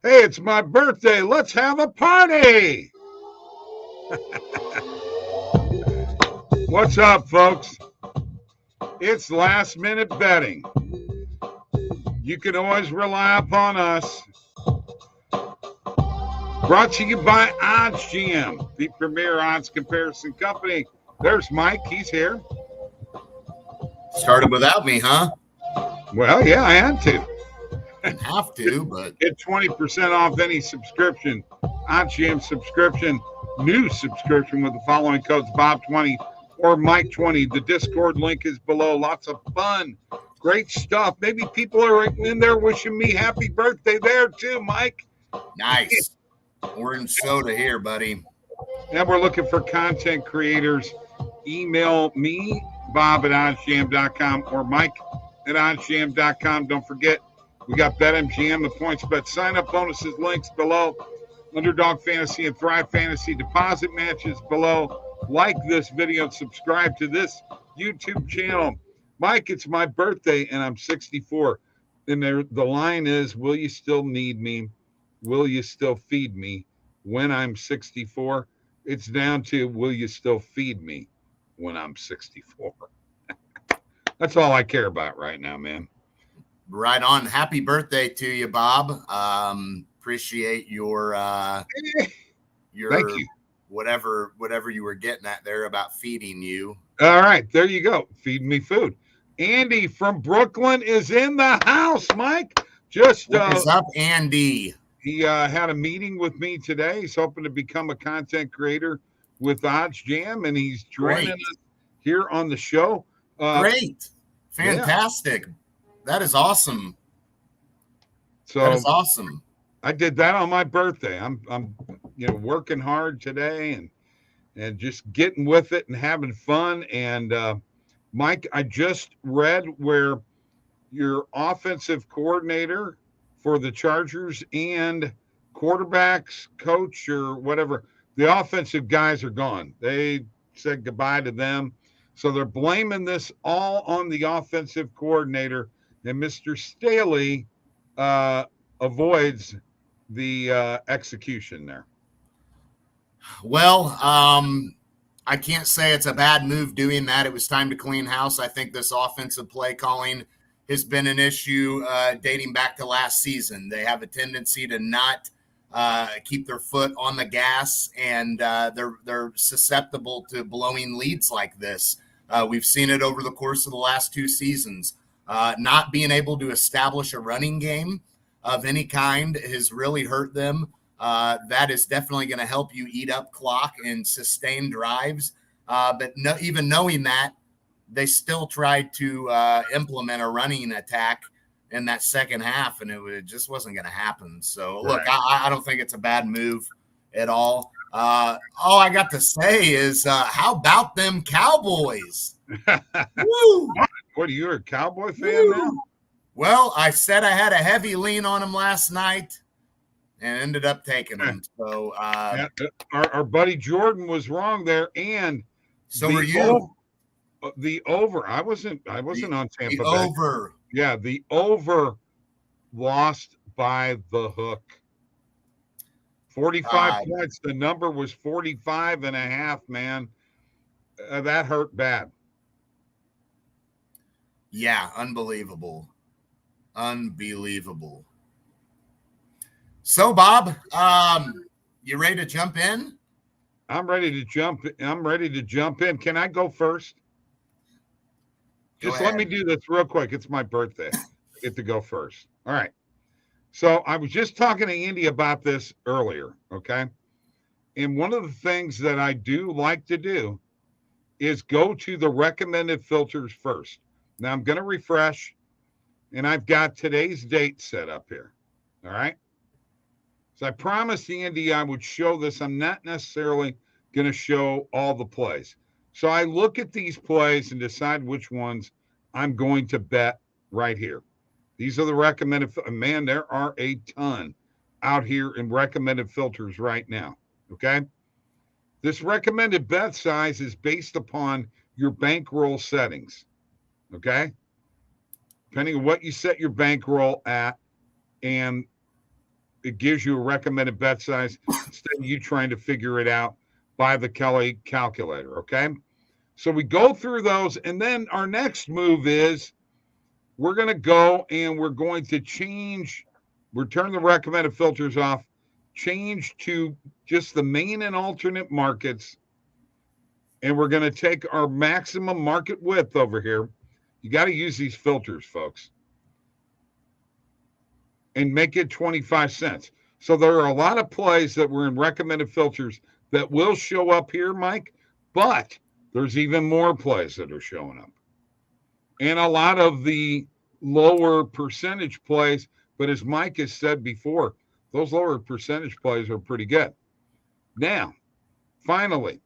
Hey, it's my birthday. Let's have a party. What's up, folks? It's last minute betting. You can always rely upon us. Brought to you by OddsJam, the premier odds comparison company. There's Mike. He's here. Started without me, huh? Well, yeah, I had to. Didn't have to, but Get 20% off any subscription. OddsJam subscription, new subscription with the following codes: Bob20 or Mike20. The Discord link is below. Lots of fun, great stuff. Maybe people are in there wishing me happy birthday there too, Mike. nice. Orange soda here, buddy. And we're looking for content creators. Email me, Bob at oddsjam.com or Mike at oddsjam.com. Don't forget, we got BetMGM, the points bet sign up bonuses, links below. Underdog Fantasy and Thrive Fantasy deposit matches below. Like this video and subscribe to this YouTube channel. Mike, it's my birthday and I'm 64. And the line is, will you still need me? Will you still feed me when I'm 64? It's down to, will you still feed me when I'm 64? That's all I care about right now, man. Right on. Happy birthday to you, Bob. Appreciate your Thank you. whatever you were getting at there about feeding you. All right, there you go. Feed me food. Andy from Brooklyn is in the house, Mike. What is up, Andy? He had a meeting with me today. He's hoping to become a content creator with OddsJam, and he's joining us here on the show. Great. Fantastic. Yeah. That is awesome. That is awesome. I did that on my birthday. I'm working hard today and just getting with it and having fun. And Mike, I just read where your offensive coordinator for the Chargers and quarterbacks coach or whatever, the offensive guys are gone. They said goodbye to them. So they're blaming this all on the offensive coordinator, and Mr. Staley avoids the execution there. Well, I can't say it's a bad move doing that. It was time to clean house. I think this offensive play calling has been an issue dating back to last season. They have a tendency to not keep their foot on the gas, and they're susceptible to blowing leads like this. We've seen it over the course of the last two seasons. Not being able to establish a running game of any kind has really hurt them. That is definitely going to help you eat up clock and sustain drives. But even knowing that, they still tried to implement a running attack in that second half, and it just wasn't going to happen. So, look, I don't think it's a bad move at all. All I got to say is, how about them Cowboys? Woo! What, are you a Cowboy fan now? Well, I said I had a heavy lean on them last night and ended up taking them. So our buddy Jordan was wrong there, and so were you. The over. I wasn't on Tampa Bay. The over. Yeah, the over lost by the hook. 45 points. The number was 45.5, man. That hurt bad. Yeah, unbelievable. Unbelievable. So, Bob, you ready to jump in? I'm ready to jump in. Can I go first? Just let me do this real quick. It's my birthday. I get to go first. All right. So I was just talking to Andy about this earlier, okay? And one of the things that I do like to do is go to the recommended filters first. Now I'm going to refresh, and I've got today's date set up here. All right? So I promised Andy I would show this. I'm not necessarily going to show all the plays. So I look at these plays and decide which ones I'm going to bet right here. These are the recommended. Man, there are a ton out here in recommended filters right now, okay? This recommended bet size is based upon your bankroll settings, okay? Depending on what you set your bankroll at and it gives you a recommended bet size instead of you trying to figure it out by the Kelly calculator. Okay. So we go through those. And then our next move is we're going to go and we're going to turn the recommended filters off, change to just the main and alternate markets. And we're going to take our maximum market width over here. You got to use these filters, folks, and make it 25 cents. So there are a lot of plays that were in recommended filters that will show up here, Mike, but there's even more plays that are showing up. And a lot of the lower percentage plays, but as Mike has said before, those lower percentage plays are pretty good. Now, finally,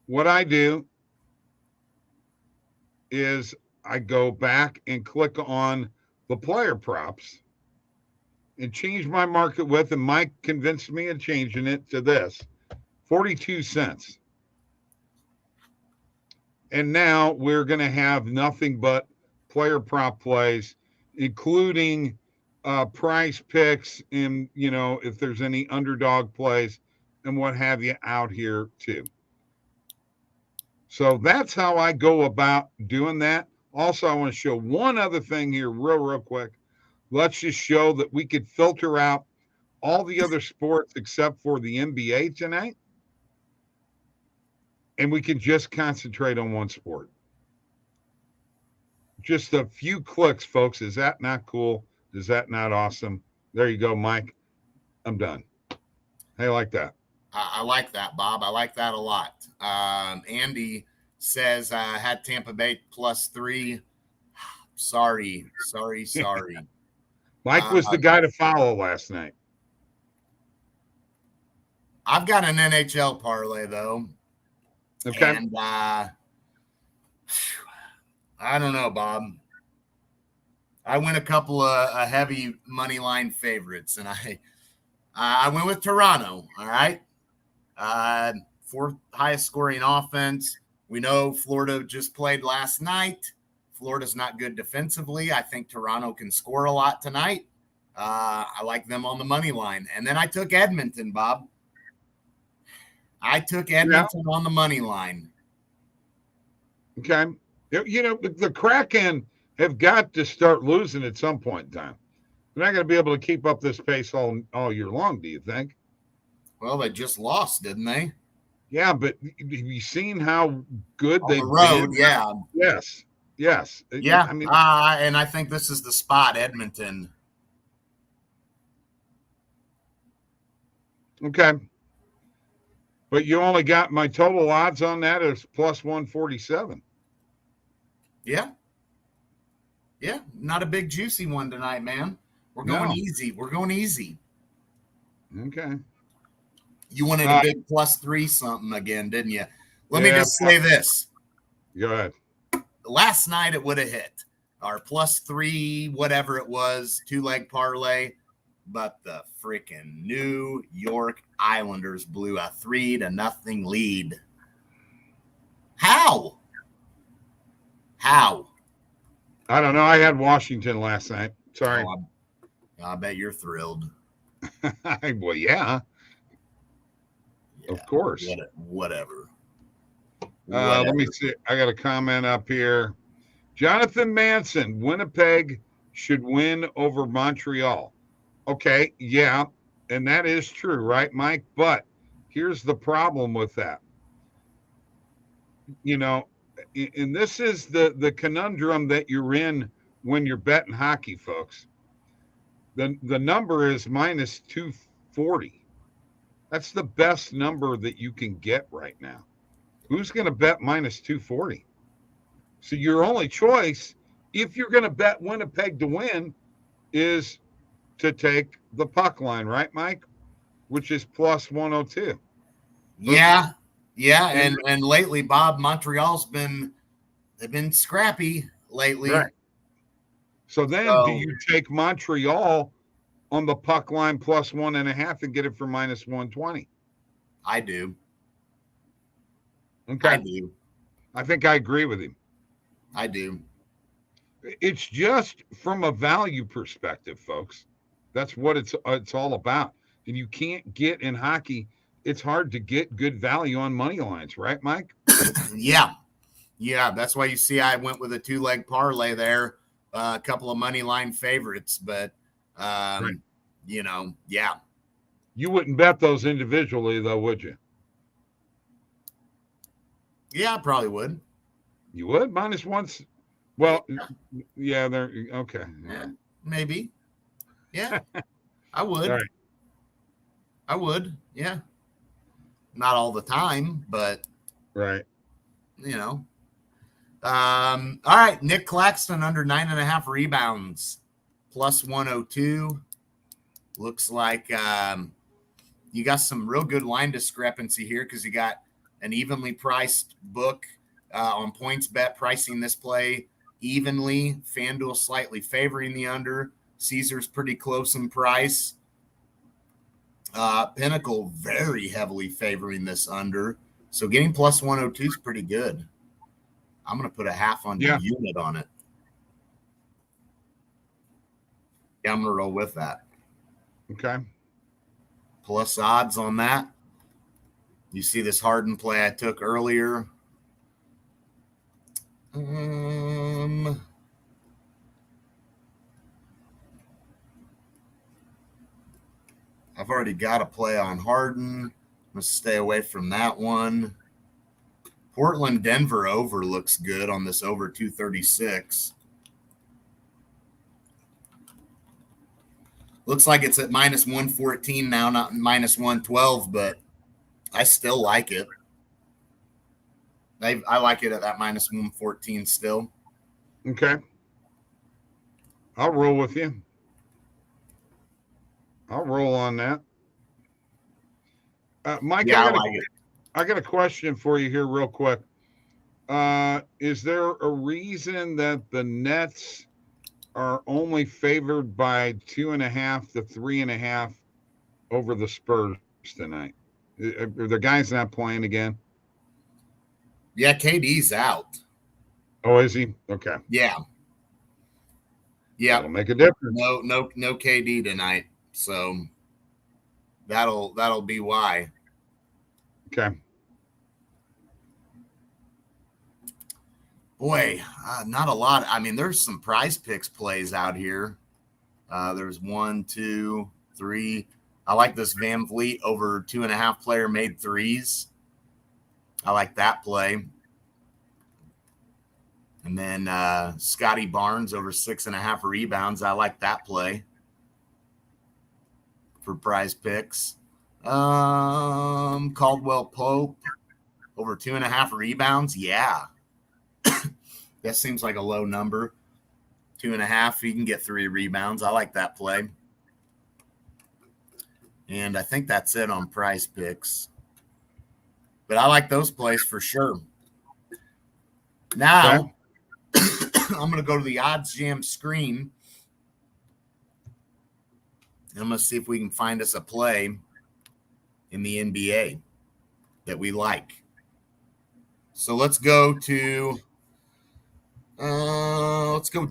what I do is I go back and click on the player props and change my market width. And Mike convinced me of changing it to this 42 cents. And now we're going to have nothing but player prop plays, including price picks and, if there's any underdog plays and what have you out here too. So that's how I go about doing that. Also, I want to show one other thing here real quick. Let's just show that we could filter out all the other sports except for the NBA tonight. And we can just concentrate on one sport. Just a few clicks, folks. Is that not cool? Is that not awesome? There you go, Mike. I'm done. How you like that? I like that, Bob. I like that a lot. Andy says had Tampa Bay +3. Sorry. Mike was the guy to follow last night. I've got an NHL parlay, though. Okay. And I don't know, Bob. I went a couple of heavy money line favorites, and I went with Toronto. All right. Fourth highest scoring offense. We know Florida just played last night. Florida's not good defensively. I think Toronto can score a lot tonight. I like them on the money line. And then I took Edmonton, Bob. I took Edmonton on the money line. Okay. The Kraken have got to start losing at some point in time. They're not going to be able to keep up this pace all year long, do you think? Well, they just lost, didn't they? Yeah, but have you seen how good they've been? Yeah. Yes. Yeah. And I think this is the spot, Edmonton. Okay. But you only got my total odds on that is +147. Yeah. Yeah. Not a big juicy one tonight, man. We're going easy. Okay. You wanted a big +3 something again, didn't you? Let me just say this. Go ahead. Last night it would have hit our +3, whatever it was, 2-leg parlay, but the freaking New York Islanders blew a 3-0 lead. How? I don't know. I had Washington last night. Sorry. Oh, I bet you're thrilled. Well, yeah. Of course. Whatever. Let me see. I got a comment up here. Jonathan Manson, Winnipeg should win over Montreal. Okay, yeah, and that is true, right, Mike? But here's the problem with that. And this is the conundrum that you're in when you're betting hockey, folks. The number is -240. That's the best number that you can get right now. Who's going to bet -240? So your only choice, if you're going to bet Winnipeg to win, is to take the puck line, right, Mike? Which is +102. Yeah. And lately, Bob, Montreal's they've been scrappy lately. Right. So then do you take Montreal on the puck line +1.5 and get it for -120? I do. Okay. I do. I think I agree with him. I do. It's just from a value perspective, folks. That's what it's all about. And you can't get in hockey. It's hard to get good value on money lines, right, Mike? Yeah. That's why you see I went with a 2-leg parlay there, a couple of money line favorites, but Right. yeah. You wouldn't bet those individually, though, would you? Yeah, I probably would. You would minus once. Well, yeah, they're okay. Yeah, maybe. Yeah, I would. All right. I would. Yeah. Not all the time, but Right. All right. Nick Claxton under 9.5 rebounds, plus 102. Looks like you got some real good line discrepancy here because you got an evenly priced book on points bet pricing this play evenly. FanDuel slightly favoring the under. Caesar's pretty close in price. Pinnacle very heavily favoring this under. So getting plus 102 is pretty good. I'm going to put a half on the unit on it. Yeah, I'm going to roll with that. Okay. Plus odds on that. You see this Harden play I took earlier. I've already got a play on Harden. I'm going to stay away from that one. Portland, Denver over looks good on this over 236. Looks like it's at minus 114 now, not minus 112, but I still like it. I like it at that minus 114 still. Okay. I'll roll with you. I'll roll on that. Mike, yeah, I like it. I got a question for you here real quick. Is there a reason that the Nets are only favored by 2.5 to 3.5 over the Spurs tonight? Are the guys not playing again? Yeah, KD's out. Oh, is he? Okay. Yeah. That'll make a difference. No KD tonight. So that'll be why. Okay. Boy, not a lot. I mean, there's some prize picks plays out here. There's 1, 2, 3. I like this Van Vliet over 2.5 player made threes. I like that play. And then Scotty Barnes over 6.5 rebounds. I like that play for prize picks. Caldwell Pope over 2.5 rebounds. Yeah. That seems like a low number. 2.5, you can get 3 rebounds. I like that play. And I think that's it on prize picks. But I like those plays for sure. Now, I'm going to go to the OddsJam screen. And I'm going to see if we can find us a play in the NBA that we like. So let's go to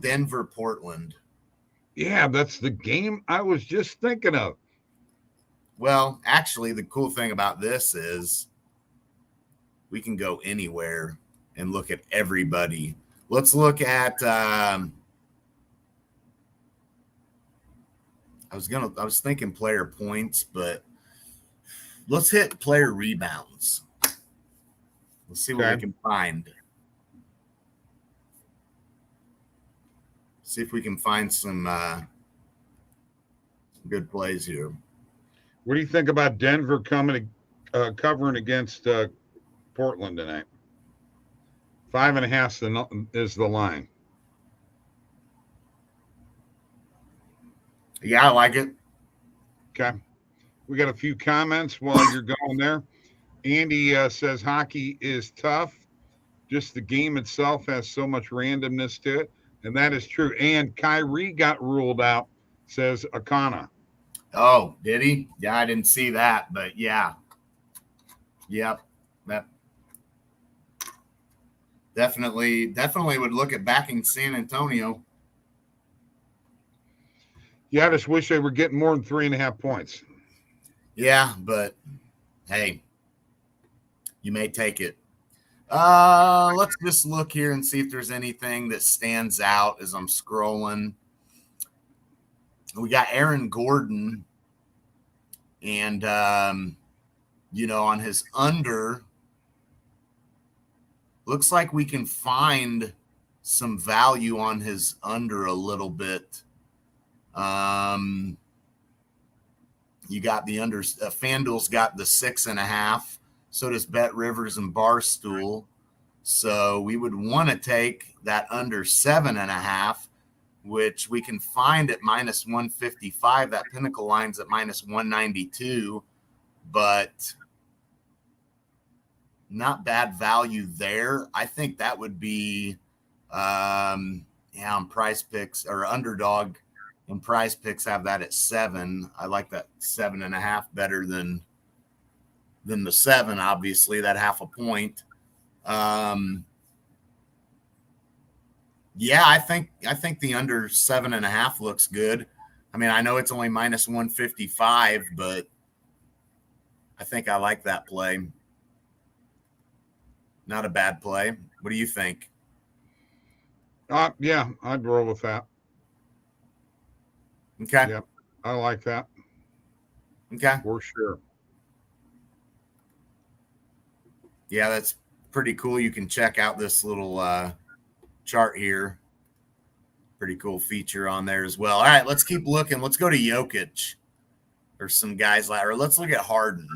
Denver, Portland. Yeah, that's the game I was just thinking of. Well, actually, the cool thing about this is we can go anywhere and look at everybody. Let's look at I was thinking player points, but let's hit player rebounds. Let's see what we can find. See if we can find some good plays here. What do you think about Denver covering against Portland tonight? 5.5 is the line. Yeah, I like it. Okay. We got a few comments while you're going there. Andy says hockey is tough. Just the game itself has so much randomness to it. And that is true. And Kyrie got ruled out, says Akana. Oh, did he? Yeah, I didn't see that, but yeah. Yep. That definitely would look at backing San Antonio. Yeah, I just wish they were getting more than 3.5 points. Yeah, but hey, you may take it. Let's just look here and see if there's anything that stands out as I'm scrolling. We got Aaron Gordon, and on his under, looks like we can find some value on his under a little bit. You got the under. FanDuel's got the 6.5. So does Bet Rivers and Barstool. So we would want to take that under 7.5, which we can find at minus 155. That Pinnacle line's at minus 192, but not bad value there. I think that would be, on Price Picks or Underdog. And Prize Picks have that at 7. I like that 7.5 better than the 7, obviously, that half a point. I think the under 7.5 looks good. I mean, I know it's only minus 155, but I think I like that play. Not a bad play. What do you think? Yeah, I'd roll with that. Okay. Yeah, I like that. Okay. For sure. Yeah, that's pretty cool. You can check out this little chart here. Pretty cool feature on there as well. All right, let's keep looking. Let's go to Jokic. There's some guys or let's look at Harden.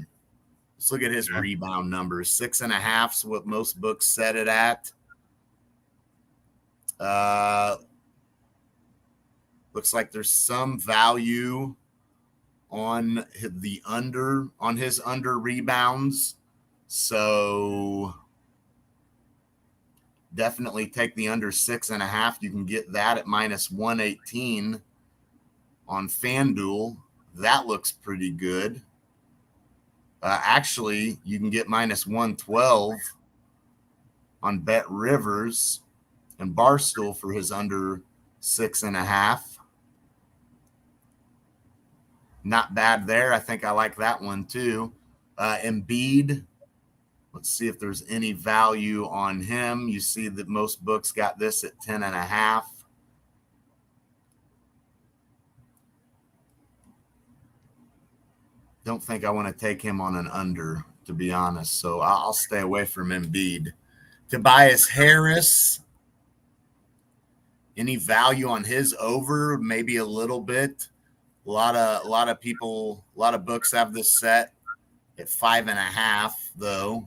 Let's look at his rebound numbers. 6.5 is what most books set it at. Looks like there's some value on his under rebounds. So definitely take the under 6.5. You can get that at minus 118 on FanDuel. That looks pretty good. Actually, you can get minus 112 on Bet Rivers and Barstool for his under 6.5. Not bad there. I think I like that one too. Embiid, let's see if there's any value on him. You see that most books got this at 10.5. Don't think I want to take him on an under, to be honest. So I'll stay away from Embiid. Tobias Harris, any value on his over? Maybe a little bit. A lot of people, a lot of books have this set at 5.5, though.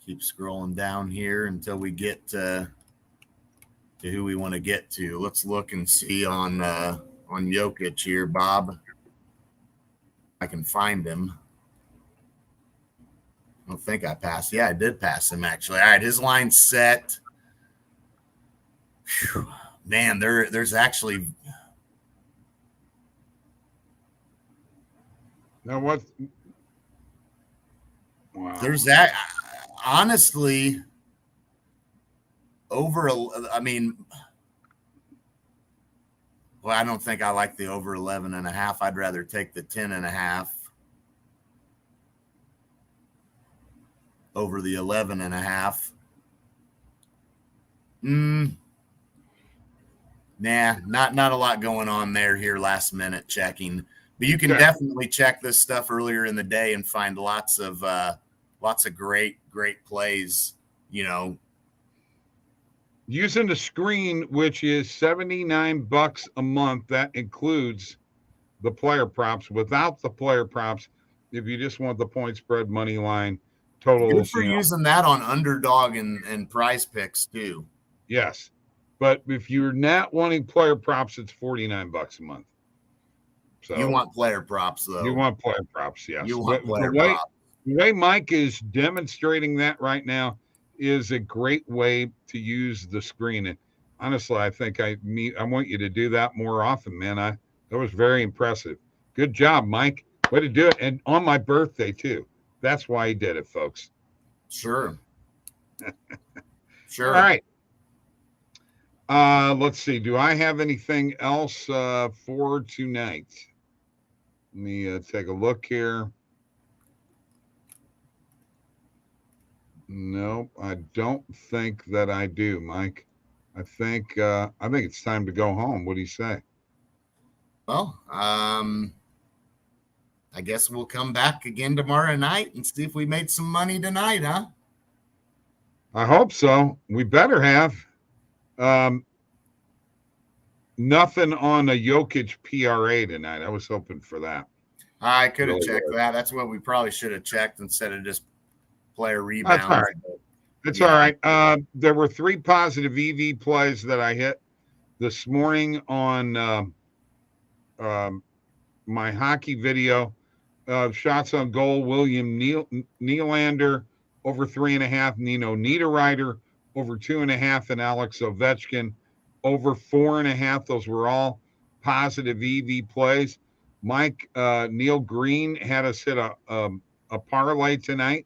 Keep scrolling down here until we get to who we want to get to. Let's look and see on Jokic here, Bob. I can find him. I don't think I passed. Yeah, I did pass him, actually. All right, his line's set. Whew. Man, there's actually... Now what? Wow. There's that. Honestly, I don't think I like the over 11.5. I'd rather take the 10.5 over the 11.5. Nah, not a lot going on there here last minute checking. But you can definitely check this stuff earlier in the day and find lots of great plays, Using the screen, which is $79 a month, that includes the player props. Without the player props, if you just want the point spread, money line, totals. Good for using that on Underdog and Prize Picks too. Yes, but if you're not wanting player props, it's $49 a month. So you want player props, though. You want player props, yes. You want player props. The way Mike is demonstrating that right now is a great way to use the screen. And honestly, I think I want you to do that more often, man. That was very impressive. Good job, Mike. Way to do it. And on my birthday, too. That's why he did it, folks. Sure. Sure. All right. Let's see. Do I have anything else for tonight? Let me take a look here. No, I don't think that I do, Mike. I think it's time to go home. What do you say? Well, I guess we'll come back again tomorrow night and see if we made some money tonight, huh? I hope so. We better have. Nothing on a Jokic PRA tonight. I was hoping for that. I could have checked that. That's what we probably should have checked instead of just player rebounds. That's all right. That's all right. There were 3 positive EV plays that I hit this morning on my hockey video. Shots on goal, William Nylander over 3.5, Nino Niederreiter over 2.5, and Alex Ovechkin over 4.5. Those were all positive EV plays. Mike, Neil Green had us hit a parlay tonight,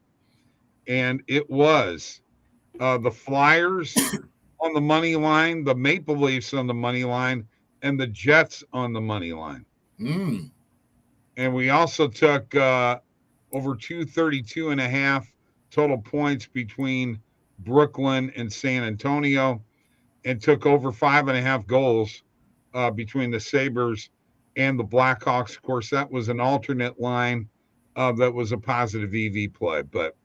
and it was the Flyers on the money line, the Maple Leafs on the money line, and the Jets on the money line. And we also took over 232.5 total points between Brooklyn and San Antonio, and took over 5.5 goals between the Sabres and the Blackhawks. Of course, that was an alternate line that was a positive EV play, but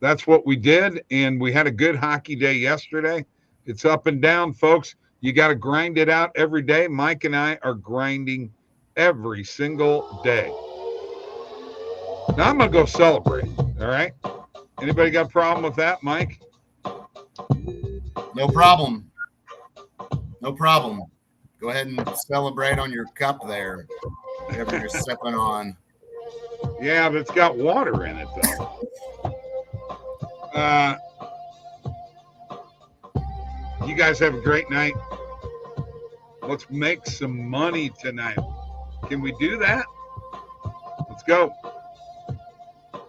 that's what we did. And we had a good hockey day yesterday. It's up and down, folks. You got to grind it out every day. Mike and I are grinding every single day. Now I'm going to go celebrate. All right. Anybody got a problem with that, Mike? No problem. No problem. Go ahead and celebrate on your cup there, whatever you're sipping on. Yeah, but it's got water in it, though. You guys have a great night. Let's make some money tonight. Can we do that? Let's go.